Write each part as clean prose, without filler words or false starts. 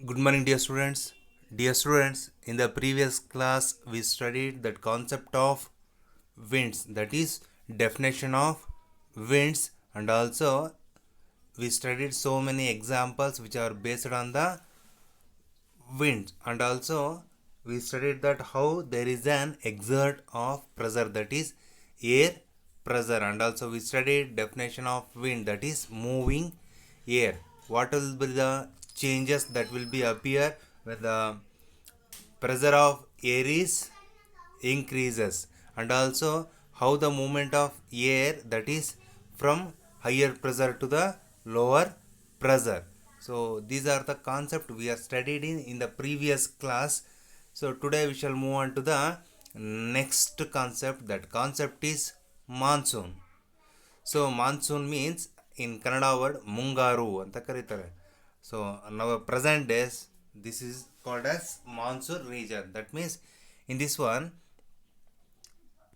Good morning, dear students. Dear students, in the previous class, we studied that concept of winds, that is, definition of winds, and also we studied so many examples which are based on the winds, and also we studied that how there is an exert of pressure, that is air pressure, and also we studied definition of wind, that is moving air. What will be the changes that will be appear when the pressure of air is increases, and also how the movement of air, that is from higher pressure to the lower pressure. So these are the concept we are studied in the previous class. So today we shall move on to the next concept. That concept is monsoon. So monsoon means in Kannada word ಮುಂಗಾರು ಅಂತ ಕರೀತಾರೆ. So ನಾವು present days this is called as monsoon region. That means in this one,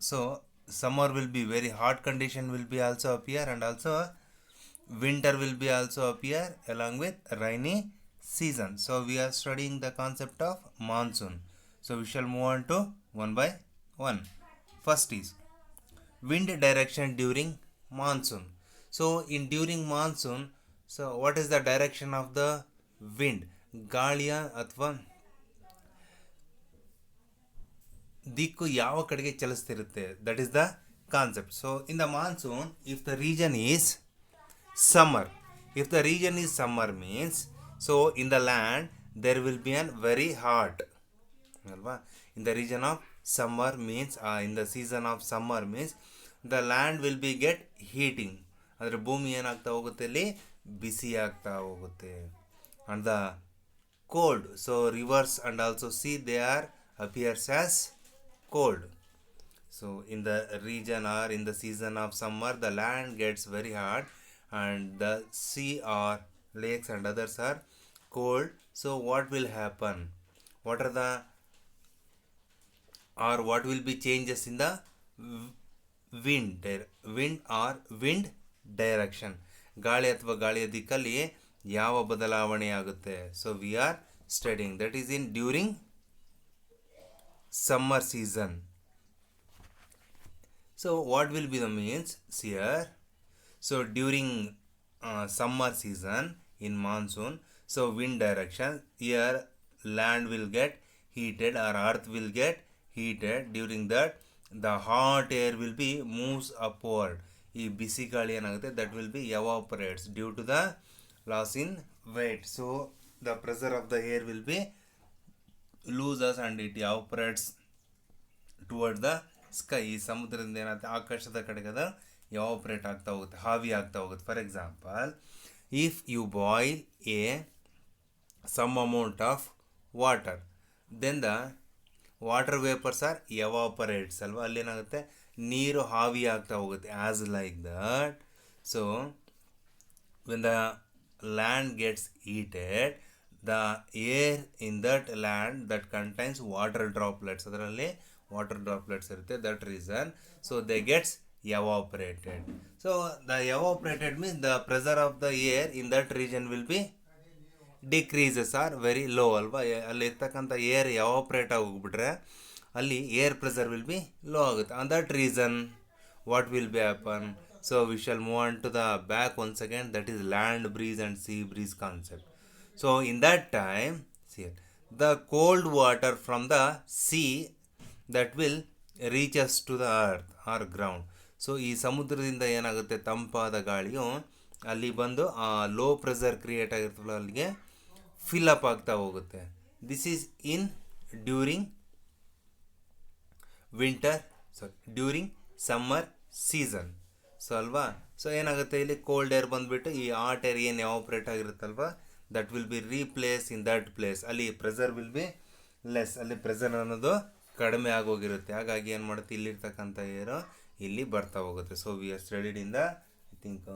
so summer will be very hot condition will be also appear, and also winter will be also appear along with rainy season. So we are studying the concept of monsoon. So we shall move on to one by one. First is wind direction during monsoon. So in during monsoon, so what is the direction of the wind? ಗಾಳಿಯ ಅಥವಾ ದಿಕ್ಕು ಯಾವ ಕಡೆಗೆ ಚಲಿಸ್ತಿರುತ್ತೆ, that is the concept. So in the monsoon, if the region is summer, if the region is summer means, so in the land there will be an very hot alva. In the region of summer means in the season of summer means the land will be get heating, ಅಂದರೆ ಭೂಮಿ ಏನಾಗ್ತಾ ಹೋಗುತ್ತೆ, ಇಲ್ಲಿ ಬಿಸಿ ಆಗ್ತಾ ಹೋಗುತ್ತೆ. and the cold, so rivers and also sea, they are appears as cold. So in the region or in the season of summer, the land gets very hot and the sea or lakes and others are cold. So what will happen? What are the, or what will be changes in the wind or wind direction? ಗಾಳಿ ಅಥವಾ ಗಾಳಿಯ ದಿಕ್ಕಲ್ಲಿ ಯಾವ ಬದಲಾವಣೆ ಆಗುತ್ತೆ? So we are studying that is in during summer season. So what will be the means here? So during summer season in monsoon, so wind direction, here land will get heated or earth will get heated. During that, the hot air will be moves upward. ಈ ಬಿಸಿ ಗಾಳಿ ಏನಾಗುತ್ತೆ, that will be evaporates due to the loss in weight. So the pressure of the air will be loses and it evaporates toward the sky. ಈ ಸಮುದ್ರದಿಂದ ಏನಾಗುತ್ತೆ, ಆಕಾಶದ ಕಡೆಗೆ ಅದು evaporate ಆಗ್ತಾ ಹೋಗುತ್ತೆ, ಹಾವಿ ಆಗ್ತಾ ಹೋಗುತ್ತೆ. For example, if you boil a some amount of water, then the water vapours are evaporates ಅಲ್ವಾ, ಅಲ್ಲೇನಾಗುತ್ತೆ, ನೀರು ಹಾವಿ ಆಗ್ತಾ ಹೋಗುತ್ತೆ. As like that, so when the land gets heated, the air in that land that contains water droplets, ಅದರಲ್ಲಿ water droplets ಇರುತ್ತೆ. That reason, so they gets evaporated. So the evaporated means the pressure of the air in that region will be decreases or very low ಅಲ್ವಾ. ಅಲ್ಲಿ ಇರ್ತಕ್ಕಂಥ air evaporate ಆಗೋಗ್ಬಿಟ್ರೆ ಅಲ್ಲಿ air pressure will be low ಆಗುತ್ತೆ. On that reason what will be happen? So we shall move on to the back once again, that is land breeze and sea breeze concept. So in that time, the cold water from the sea that will reaches to the earth or ground. So ಈ ಸಮುದ್ರದಿಂದ ಏನಾಗುತ್ತೆ, ತಂಪಾದ ಗಾಳಿಯು ಅಲ್ಲಿ ಬಂದು ಆ low pressure create ಆಗಿರ್ತಲ್ಲ ಅಲ್ಲಿಗೆ fill up ಆಗ್ತಾ ಹೋಗುತ್ತೆ. This is in during winter, during summer season. So ಅಲ್ವಾ, ಸೊ ಏನಾಗುತ್ತೆ, ಇಲ್ಲಿ ಕೋಲ್ಡ್ ಏರ್ ಬಂದುಬಿಟ್ಟು ಈ ಹಾಟ್ ಏರ್ ಏನು ಎವಾಪ್ರೇಟ್ ಆಗಿರುತ್ತಲ್ವ, that will be replace in that place. ಅಲ್ಲಿ ಪ್ರೆಷರ್ ವಿಲ್ ಬಿ ಲೆಸ್, ಅಲ್ಲಿ ಪ್ರೆಷರ್ ಅನ್ನೋದು ಕಡಿಮೆ ಆಗೋಗಿರುತ್ತೆ. ಹಾಗಾಗಿ ಏನು ಮಾಡುತ್ತೆ, ಇಲ್ಲಿರ್ತಕ್ಕಂಥ ಏರು ಇಲ್ಲಿ ಬರ್ತಾ ಹೋಗುತ್ತೆ. So we are studied in the, I think,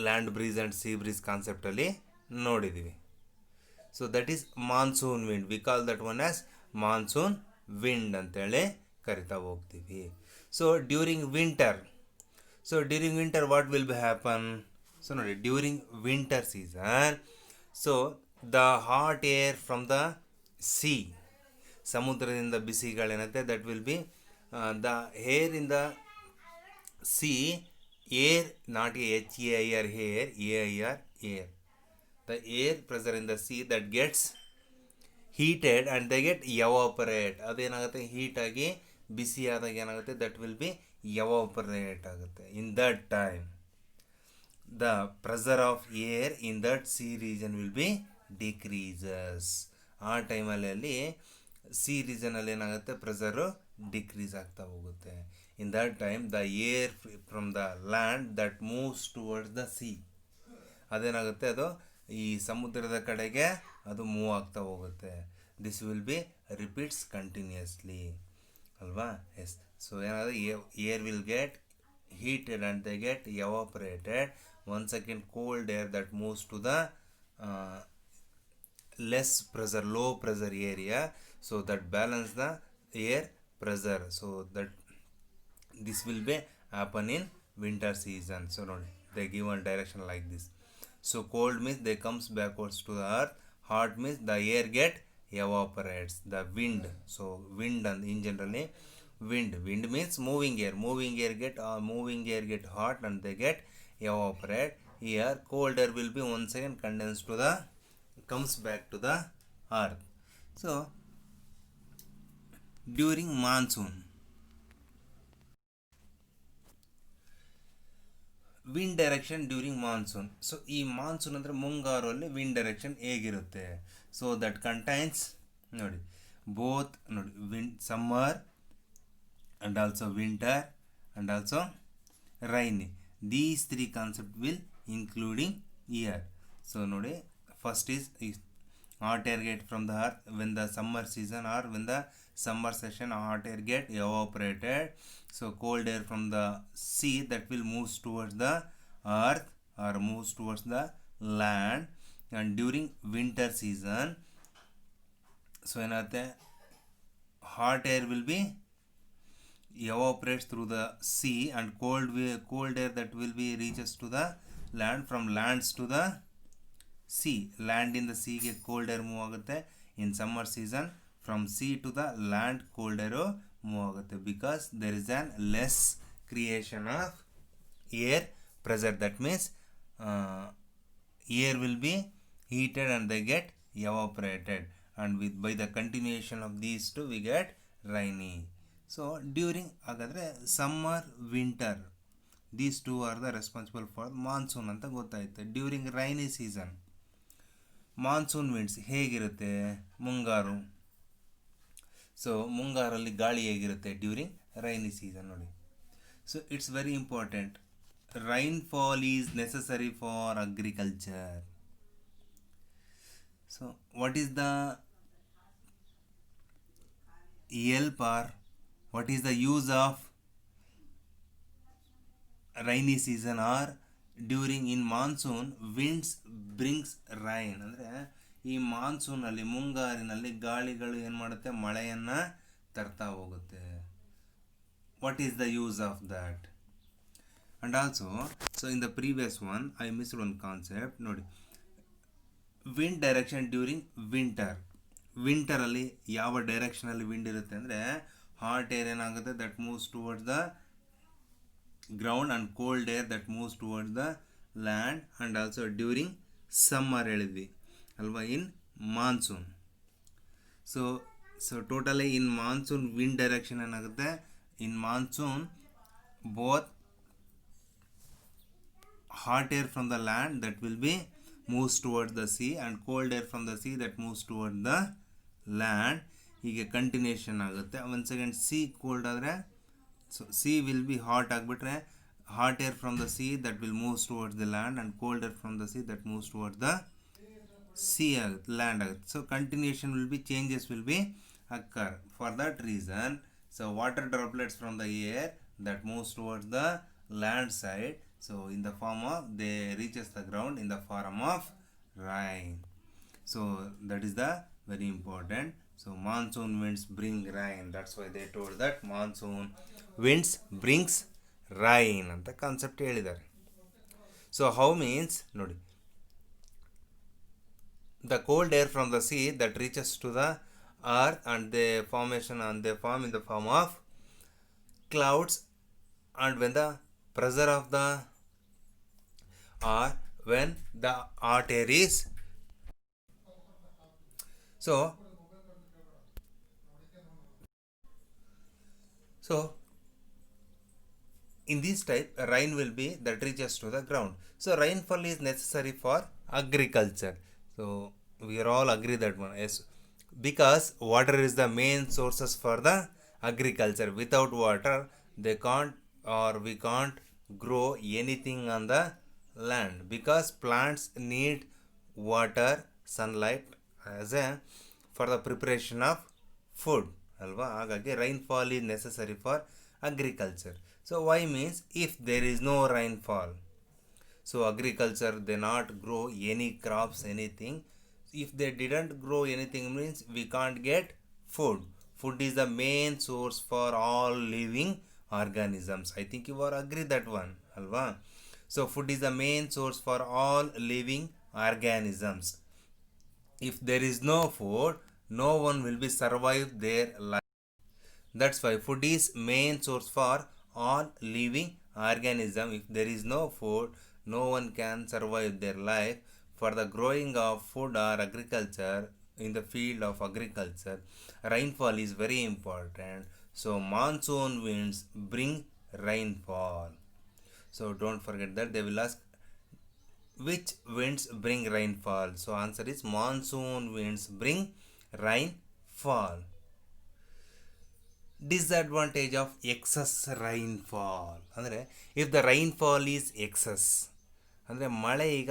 land breeze and sea breeze ಕಾನ್ಸೆಪ್ಟಲ್ಲಿ ನೋಡಿದ್ದೀವಿ. So that is monsoon wind. We call that one as monsoon wind ಅಂತೇಳಿ ಕರಿತಾ ಹೋಗ್ತೀವಿ. So during winter, so during winter what will be happen? So ನೋಡಿ, during winter season, so the hot air from the sea, ಸಮುದ್ರದಿಂದ ಬಿಸಿ ಗಾಳಿ that will be the air in the sea, air not H A I R air, A I R air, the air pressure in the sea that gets heated and they get evaporate. ಅದೇನಾಗುತ್ತೆ, ಹೀಟಾಗಿ ಬಿಸಿ ಆದಾಗ ಏನಾಗುತ್ತೆ, that will be evaporate ಆಗುತ್ತೆ. In that time the pressure of air in that sea region will be decreases. ಆ ಟೈಮಲ್ಲಿ sea ರೀಜನಲ್ಲಿ ಏನಾಗುತ್ತೆ, pressure decrease ಆಗ್ತಾ ಹೋಗುತ್ತೆ. In that time the air from the land that moves towards the sea, ಅದೇನಾಗುತ್ತೆ, ಅದು ಈ ಸಮುದ್ರದ ಕಡೆಗೆ ಅದು ಮೂವ್ ಆಗ್ತಾ ಹೋಗುತ್ತೆ. This will be repeats continuously ಅಲ್ವಾ. ಎಸ್, ಸೊ ಏನಾದರೆ air will get heated and they get evaporated. Once again cold air that moves to the less pressure, low pressure area, so that balance the air pressure. So that this will be happen in winter season. So no, they give one direction like this. So cold means they comes backwards to the earth, hot means the air get evaporates. The wind, so wind and in generally wind means moving air get hot and they get evaporate. Here cold air will be once again condensed to the, comes back to the earth. So during monsoon, wind direction during monsoon. So ಈ monsoon ಅಂದರೆ ಮುಂಗಾರಲ್ಲಿ wind direction ಹೇಗಿರುತ್ತೆ? So that contains, ನೋಡಿ, both ನೋಡಿ, wind summer and also winter and also rainy. These three concepts will including year. So nodi, first is hot air get from the earth when the summer season or when the summer session, hot air get evaporated. So cold air from the sea that will moves towards the earth or moves towards the land. And during winter season, so enate hot air will be evaporates through the sea and cold air that will be reaches to the land, from lands to the sea. Land in the sea ge cold air move agutte in summer season, from sea to the land cold air move agutte because there is an less creation of air pressure. That means air will be heated and they get evaporated, and with by the continuation of these two we get rainy. So during ಹಾಗಾದರೆ summer winter these two are the responsible for monsoon ಅಂತ ಗೊತ್ತಾಯ್ತು. During rainy season monsoon winds ಹೇಗಿರುತ್ತೆ? ಮುಂಗಾರು. So ಮುಂಗಾರಲ್ಲಿ ಗಾಳಿ ಹೇಗಿರುತ್ತೆ during rainy season? ನೋಡಿ, so it's very important. Rainfall is necessary for agriculture. So what is the help or what is the use of rainy season or during in monsoon winds brings rain? ಅಂದರೆ ಈ ಮಾನ್ಸೂನಲ್ಲಿ ಮುಂಗಾರಿನಲ್ಲಿ ಗಾಳಿಗಳು ಏನು ಮಾಡುತ್ತೆ, ಮಳೆಯನ್ನು ತರ್ತಾ ಹೋಗುತ್ತೆ. What is the use of that? And also, so in the previous one I missed one concept. ನೋಡಿ, ವಿಂಡ್ ಡೈರೆಕ್ಷನ್ ಡ್ಯೂರಿಂಗ್ ವಿಂಟರಲ್ಲಿ ಯಾವ ಡೈರೆಕ್ಷನಲ್ಲಿ ವಿಂಡ್ ಇರುತ್ತೆ ಅಂದರೆ, ಹಾಟ್ ಏರ್ ಏನಾಗುತ್ತೆ that moves towards the ground and cold air that moves towards the land. And also during summer ಹೇಳಿದ್ವಿ ಅಲ್ವಾ, in monsoon. So totally in monsoon wind direction ಏನಾಗುತ್ತೆ, in monsoon both hot air from the land that will be moves towards the sea and cold air from the sea that moves towards the land. ಹೀಗೆ continuation ಆಗುತ್ತೆ. ಒಂದು second sea cold ಆದರೆ, so sea will be hot ಆಗಿಬಿಟ್ರೆ hot air from the sea that will moves towards the land and cold air from the sea that moves towards the sea ಆಗುತ್ತೆ, land ಆಗುತ್ತೆ. So continuation will be, changes will be occur. For that reason, so water droplets from the air that moves towards the land side, so in the form of they reaches the ground in the form of rain. So that is the very important. So monsoon winds bring rain, that's why they told that monsoon winds brings rain ಅಂತ concept ಹೇಳಿದ್ದಾರೆ. So how means ನೋಡಿ, the cold air from the sea that reaches to the earth and they form in the form of clouds, and when the pressure of the or when the hot air is, so so in this type rain will be that reaches to the ground. So rainfall is necessary for agriculture. So we are all agree that one, yes, because water is the main sources for the agriculture. Without water they can't, or we can't grow anything on the land, because plants need water, sunlight as a for the preparation of food ಅಲ್ವಾ. ಹಾಗಾಗಿ rainfall is necessary for agriculture. So why means if there is no rainfall, so agriculture they not grow any crops, anything. If they didn't grow anything means we can't get food. Food is the main source for all living organisms. I think you are agree that one alva. So food is the main source for all living organisms. If there is no food, no one will be survive their life. That's why food is main source for all living organism. If there is no food, no one can survive their life. For the growing of food or agriculture, in the field of agriculture, rainfall is very important. So monsoon winds bring rainfall. So don't forget that. They will ask which winds bring rainfall. So answer is monsoon winds bring rainfall. Disadvantage of excess rainfall ಅಂದರೆ if the rainfall is excess, ಅಂದರೆ ಮಳೆ ಈಗ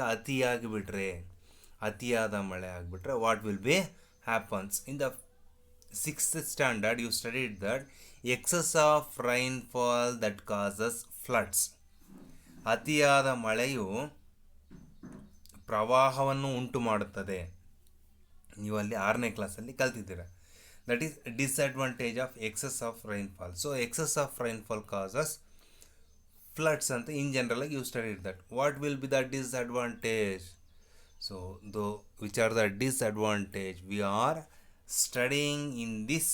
ಅತಿಯಾದ ಮಳೆ ಆಗಿಬಿಟ್ರೆ what will be happens. In the 6th standard you studied that excess of rainfall that causes floods. ಅತಿಯಾದ ಮಳೆಯು ಪ್ರವಾಹವನ್ನು ಉಂಟು ಮಾಡುತ್ತದೆ. ನೀವು ಅಲ್ಲಿ 6ನೇ ಕ್ಲಾಸಲ್ಲಿ ಕಲ್ತಿದ್ದೀರ. That is disadvantage of excess of rainfall. So excess of rainfall causes floods anta in general you studied that. What will be the disadvantage? So though which are the disadvantage we are studying in this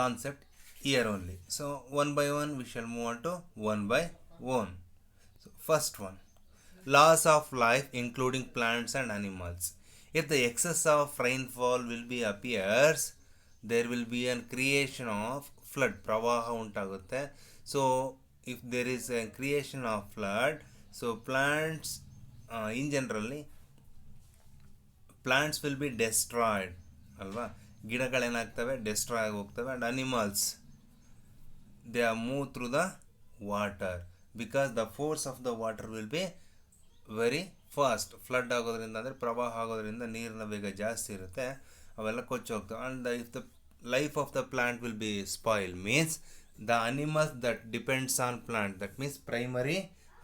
concept here only. So one by one we shall move on to one by one. So first one, loss of life including plants and animals. If the excess of rainfall will be appears, there will be a creation of flood. ಪ್ರವಾಹ ಉಂಟಾಗುತ್ತೆ. So if there is a creation of flood, so plants in generally plants will be destroyed ಅಲ್ವಾ. ಗಿಡಗಳೇನಾಗ್ತವೆ, destroy ಆಗಿ ಹೋಗ್ತವೆ. And animals they are move through the water, because the force of the water will be very fast. Flood ಆಗೋದ್ರಿಂದ ಅಂದರೆ ಪ್ರವಾಹ ಆಗೋದ್ರಿಂದ ನೀರಿನ ವೇಗ ಜಾಸ್ತಿ ಇರುತ್ತೆ, ಅವೆಲ್ಲ ಕೊಚ್ಚಿ ಹೋಗ್ತವೆ. And if the life of the plant will be spoil means the animals that depends on plant, that means primary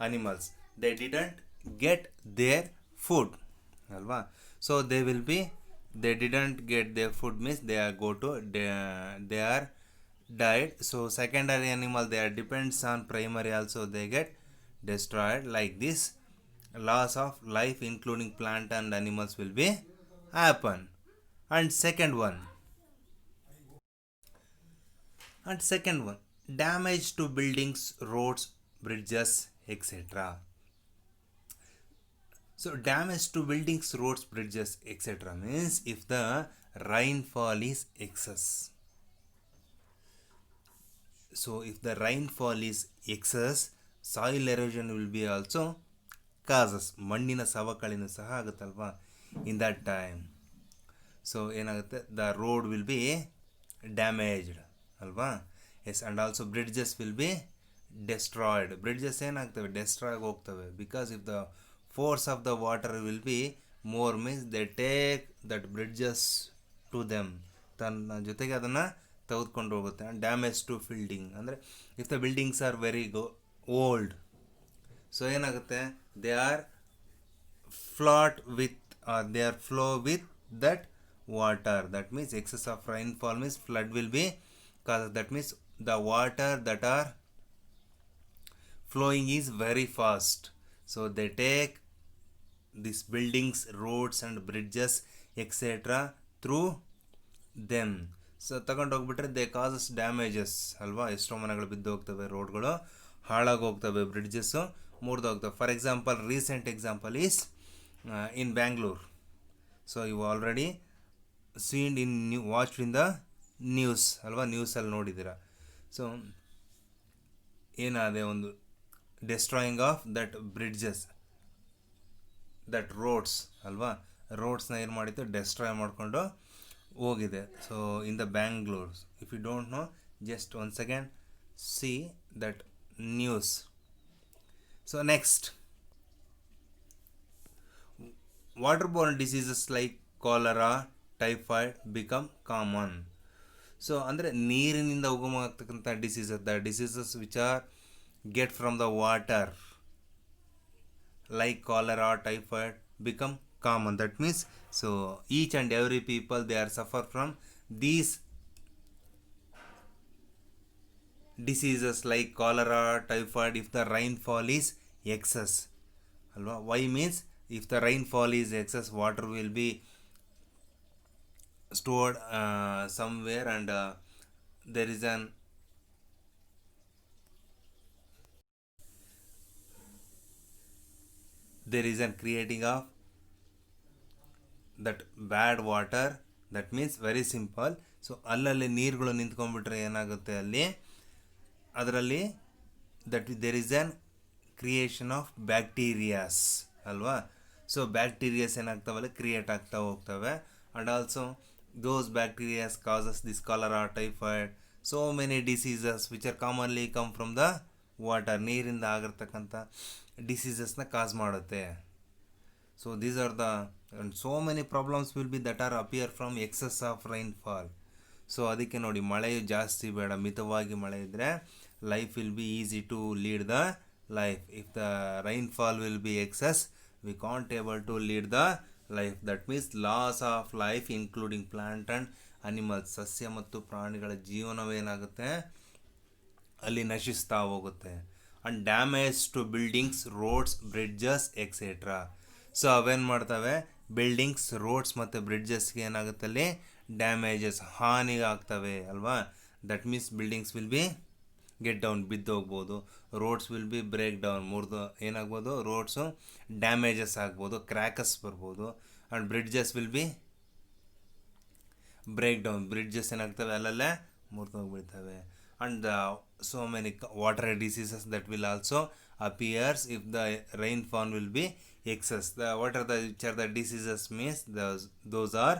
animals, they didn't get their food ಅಲ್ವಾ. So they will be they didn't get their food means they are they are died. So secondary animal they are depends on primary also, they get destroyed. Like this loss of life including plant and animals will be happen. And second one damage to buildings, roads, bridges, etc. So damage to buildings, roads, bridges, etc. means if the rainfall is excess. So if the rainfall is excess, soil erosion will be also causes. ಮಣ್ಣಿನ ಸವಕಳಿನೂ ಸಹ ಆಗುತ್ತಲ್ವಾ in that time. So ಏನಾಗುತ್ತೆ, the road will be damaged ಅಲ್ವಾ. Yes, and also bridges will be destroyed. bridges ಏನಾಗ್ತವೆ, destroy ಆಗಿ ಹೋಗ್ತವೆ. because if the force of the water will be more means they take that bridges to them, ತನ್ನ ಜೊತೆಗೆ ಅದನ್ನು ತೆಗೆದುಕೊಂಡು ಹೋಗುತ್ತೆ. And damage to building ಅಂದರೆ if the buildings are very old, so ಏನಾಗುತ್ತೆ, they are flow with that water. That means excess of rainfall means flood will be cause. That means the water that are flowing is very fast. So they take these buildings, roads and bridges etc through them. So ತಗೊಂಡು ಹೋಗ್ಬಿಟ್ರೆ they causes damages ಅಲ್ವಾ. ಎಷ್ಟೋ ಮನೆಗಳು ಬಿದ್ದು ಹೋಗ್ತವೆ, ರೋಡ್ಗಳು ಹಾಳಾಗಿ ಹೋಗ್ತವೆ, ಬ್ರಿಡ್ಜಸ್ಸು ಮುರಿದು ಹೋಗ್ತವೆ. For example, recent example is in Bangalore. So ಇವು already seen in watched in the news ಅಲ್ವಾ, ನ್ಯೂಸಲ್ಲಿ ನೋಡಿದ್ದೀರ. ಸೊ ಏನಾದೆ, ಒಂದು destroying of that bridges, that roads ಅಲ್ವಾ, ರೋಡ್ಸ್ನ ಏನು ಮಾಡಿತ್ತು, ಡೆಸ್ಟ್ರಾಯ್ ಮಾಡಿಕೊಂಡು ಹೋಗಿದೆ. So in the Bangalore, if you don't know, just one second see that news. So next, waterborne diseases like cholera, typhoid become common. So ಅಂದರೆ ನೀರಿನಿಂದ ಉಗಮವಾಗ್ತಕ್ಕಂಥ diseases, the diseases which R get from the water like cholera, typhoid become common. That means, so each and every people they are suffer from these diseases like cholera, typhoid if the rainfall is excess alva. Why means, if the rainfall is excess, water will be stored somewhere and there is an creating of that bad water. That means very simple. So ಅಲ್ಲಲ್ಲಿ ನೀರುಗಳು ನಿಂತ್ಕೊಂಡ್ಬಿಟ್ರೆ ಏನಾಗುತ್ತೆ, ಅಲ್ಲಿ ಅದರಲ್ಲಿ that there is an creation of bacterias ಅಲ್ವಾ. So bacterias ಏನಾಗ್ತಾವಲ್ಲ, create ಆಗ್ತಾ ಹೋಗ್ತವೆ. And also those bacterias causes this cholera, typhoid, so many diseases which are commonly come from the water. ನೀರಿಂದ ಆಗಿರ್ತಕ್ಕಂಥ ಡಿಸೀಸಸ್ನ ಕಾಸ್ ಮಾಡುತ್ತೆ. So these are the so many problems will be that are appear from excess of rainfall. So ಅದಕ್ಕೆ ನೋಡಿ, ಮಳೆಯು ಜಾಸ್ತಿ ಬೇಡ, ಮಿತವಾಗಿ ಮಳೆ ಇದ್ದರೆ life will be easy to lead the life. If the rainfall will be excess, we can't able to lead the life. That means loss of life including plant and animals. ಸಸ್ಯ ಮತ್ತು ಪ್ರಾಣಿಗಳ ಜೀವನವೇನಾಗುತ್ತೆ, ಅಲ್ಲಿ ನಶಿಸ್ತಾ ಹೋಗುತ್ತೆ. And damage to buildings, roads, bridges etcetera. So ಅವೇನು ಮಾಡ್ತವೆ, buildings, roads ಮತ್ತು ಬ್ರಿಡ್ಜಸ್ಗೆ ಏನಾಗುತ್ತೆ, ಅಲ್ಲಿ ಡ್ಯಾಮೇಜಸ್, ಹಾನಿಗಾಗ್ತವೆ ಅಲ್ವಾ. That means buildings will be get down, ಬಿದ್ದೋಗ್ಬೋದು. Roads will be break down, ಮುರಿದು ಏನಾಗ್ಬೋದು, ರೋಡ್ಸು ಡ್ಯಾಮೇಜಸ್ ಆಗ್ಬೋದು, ಕ್ರ್ಯಾಕಸ್ ಬರ್ಬೋದು. And bridges will be break down, bridges ಏನಾಗ್ತವೆ, ಅಲ್ಲಲ್ಲೇ ಮುರಿದೋಗ್ಬಿಡ್ತವೆ. And so many water diseases that will also appears if the rainfall will be excess. What are the which are the diseases means, those are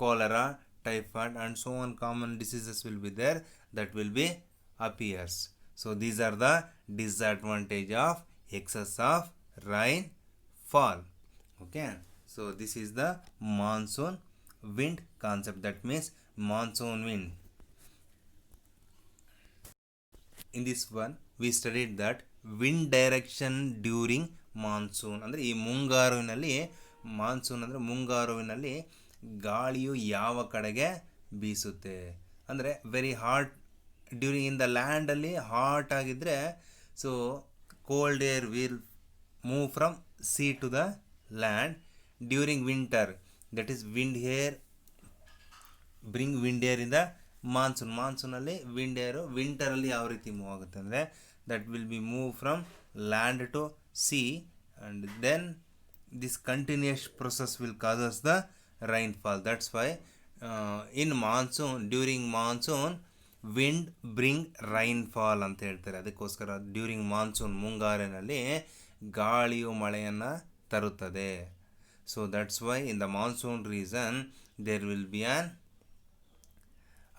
cholera, typhoid and so on common diseases will be there that will be appears. So these are the disadvantage of excess of rainfall. Okay, so this is the monsoon wind concept. That means monsoon wind. In this one we studied that wind direction during monsoon. ಅಂದರೆ ಈ ಮುಂಗಾರುವಿನಲ್ಲಿ, monsoon ಅಂದರೆ ಮುಂಗಾರುವಿನಲ್ಲಿ ಗಾಳಿಯು ಯಾವ ಕಡೆಗೆ ಬೀಸುತ್ತೆ. ಅಂದರೆ very hot during in the ಲ್ಯಾಂಡಲ್ಲಿ hot ಆಗಿದ್ದರೆ, so cold air will move from sea to the land. During winter, that is wind air bring wind air in the monsoon. ಮಾನ್ಸೂನಲ್ಲಿ ವಿಂಡ್ ಏರು ವಿಂಟರಲ್ಲಿ ಯಾವ ರೀತಿ ಮೂವ್ ಆಗುತ್ತೆ ಅಂದರೆ, that will be move from land to sea and then this continuous process will causes the rainfall. That's why in monsoon, during monsoon wind bring rainfall ಅಂತ ಹೇಳ್ತಾರೆ. ಅದಕ್ಕೋಸ್ಕರ during monsoon, ಮುಂಗಾರಿನಲ್ಲಿ ಗಾಳಿಯು ಮಳೆಯನ್ನು ತರುತ್ತದೆ. So that's why in the monsoon reason there will be an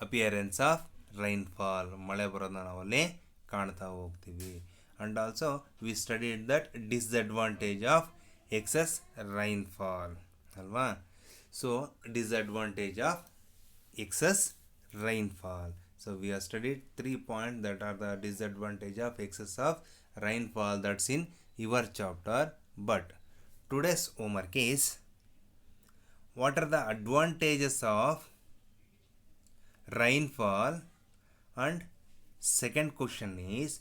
appearance of rainfall. ಮಳೆ ಬರೋದನ್ನ ನಾವಲ್ಲಿ ಕಾಣ್ತಾ ಹೋಗ್ತೀವಿ. And also we studied that disadvantage of excess rainfall alva. So disadvantage of excess rainfall. So we have studied 3 points that are the disadvantage of excess of rainfall, that's in your chapter. But today's homework is, what are the advantages of rainfall? And second question is,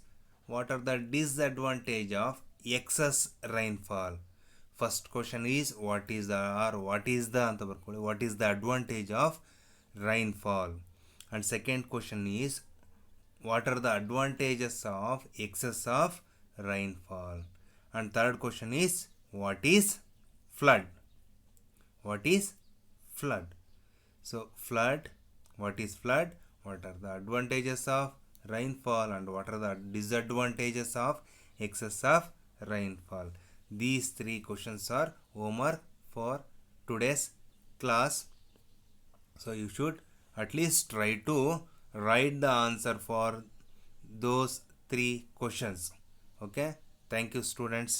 what are the disadvantage of excess rainfall? First question is what is the ಅಂತ ಬರ್ಕೊಳ್ಳಿ, what is the advantage of rainfall? And second question is what are the advantages of excess of rainfall? And third question is what is flood? What is flood? So flood, what is flood? What are the advantages of rainfall and what are the disadvantages of excess of rainfall? These three questions are homework for today's class. So you should at least try to write the answer for those three questions. Okay, thank you students.